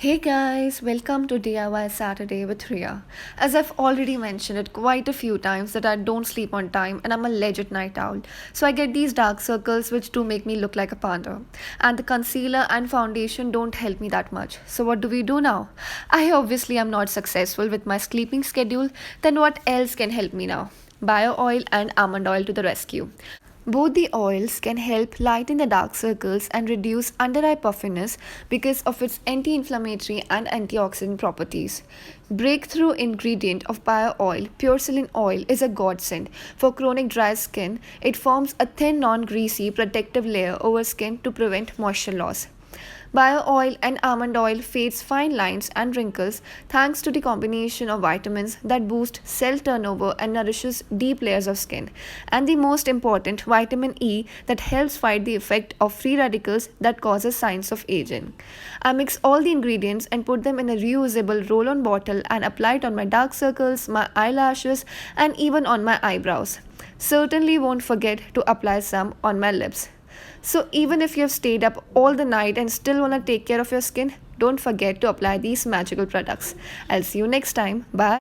Hey guys, welcome to DIY Saturday with Riya. As I've already mentioned it quite a few times that I don't sleep on time and I'm a legit night owl. So I get these dark circles which do make me look like a panda. And the concealer and foundation don't help me that much. So what do we do now? I obviously am not successful with my sleeping schedule. Then what else can help me now? Bio oil and almond oil to the rescue. Both the oils can help lighten the dark circles and reduce under eye puffiness because of its anti inflammatory and antioxidant properties. Breakthrough ingredient of bio oil, purcellin oil, is a godsend. For chronic dry skin, it forms a thin, non greasy protective layer over skin to prevent moisture loss. Bio oil and almond oil fades fine lines and wrinkles thanks to the combination of vitamins that boost cell turnover and nourishes deep layers of skin. And the most important, vitamin E, that helps fight the effect of free radicals that causes signs of aging. I mix all the ingredients and put them in a reusable roll-on bottle and apply it on my dark circles, my eyelashes, and even on my eyebrows. Certainly won't forget to apply some on my lips. So, even if you have stayed up all the night and still want to take care of your skin, don't forget to apply these magical products. I'll see you next time. Bye.